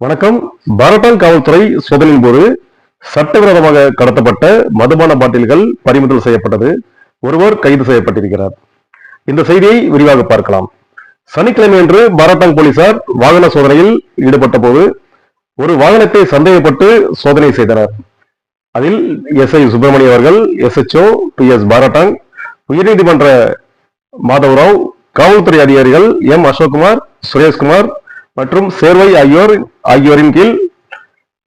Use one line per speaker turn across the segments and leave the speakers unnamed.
வணக்கம். பாரட்டாங் காவல்துறை சோதனையின் போது சட்டவிரோதமாக கடத்தப்பட்ட மதுபான பாட்டில்கள் பறிமுதல் செய்யப்பட்டது. ஒருவர் கைது செய்யப்பட்டிருக்கிறார். இந்த செய்தியை விரிவாக பார்க்கலாம். சனிக்கிழமையன்று பாரட்டாங் போலீசார் வாகன சோதனையில் ஈடுபட்ட போது ஒரு வாகனத்தை சந்தேகப்பட்டு சோதனை செய்தனர். அதில் SI சுப்பிரமணிய அவர்கள், SHO PS பாரட்டாங், உயர்நீதிமன்ற மாதவராவ், காவல்துறை அதிகாரிகள் M அசோக்குமார், சுரேஷ்குமார் மற்றும் சேர்வை ஆகியோரின் கீழ்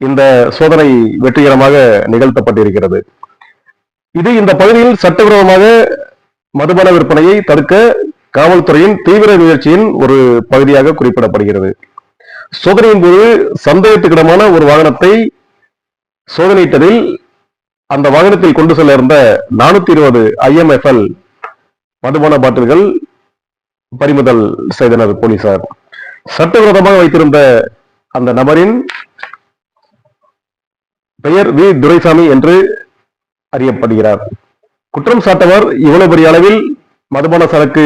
இந்த சோதனை வெற்றிகரமாக நிகழ்த்தப்பட்டிருக்கிறது. இது இந்த பகுதியில் சட்டவிரோதமாக மதுபான விற்பனையை தடுக்க காவல்துறையின் தீவிர முயற்சியின் ஒரு பகுதியாக குறிப்பிடப்படுகிறது. சோதனையின் போது சந்தேகத்துக்கிடமான ஒரு வாகனத்தை சோதனையிட்டதில் அந்த வாகனத்தில் கொண்டு செல்ல இருந்த 420 IMFL மதுபான பாட்டில்கள் பறிமுதல் செய்தனர் போலீசார். சட்டவிரோதமாக வைத்திருந்த அந்த நபரின் பெயர் V துரைசாமி என்று அறியப்படுகிறார். குற்றம் சாட்டவர் இவ்வளவு பெரிய அளவில் மதுபான சரக்கு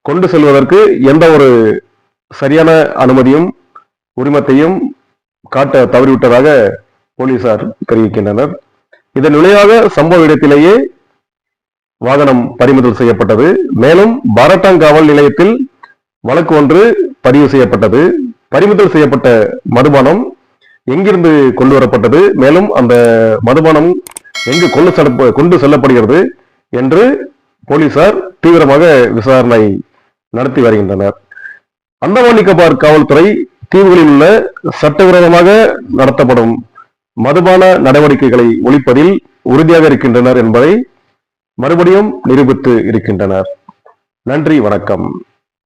கொண்டு செல்வதற்கு எந்த ஒரு சரியான அனுமதியும் உரிமத்தையும் காட்ட தவறிவிட்டதாக போலீசார் தெரிவிக்கின்றனர். இதன் விளைவாக சம்பவ இடத்திலேயே வாகனம் பறிமுதல் செய்யப்பட்டது. மேலும் பாரட்டாங் காவல் நிலையத்தில் வழக்கு ஒன்று பதிவு செய்யப்பட்டது. பறிமுதல் செய்யப்பட்ட மதுபானம் எங்கிருந்து கொண்டு வரப்பட்டது, மேலும் அந்த மதுபானம் எங்கு கொண்டு செல்லப்படுகிறது என்று போலீசார் தீவிரமாக விசாரணை நடத்தி வருகின்றனர். அந்தமான் நிக்கோபார் காவல்துறை தீவுகளில் உள்ள சட்டவிரோதமாக நடத்தப்படும் மதுபான நடவடிக்கைகளை ஒழிப்பதில் உறுதியாக இருக்கின்றனர் என்பதை மறுபடியும் நிரூபித்து இருக்கின்றனர். நன்றி, வணக்கம்.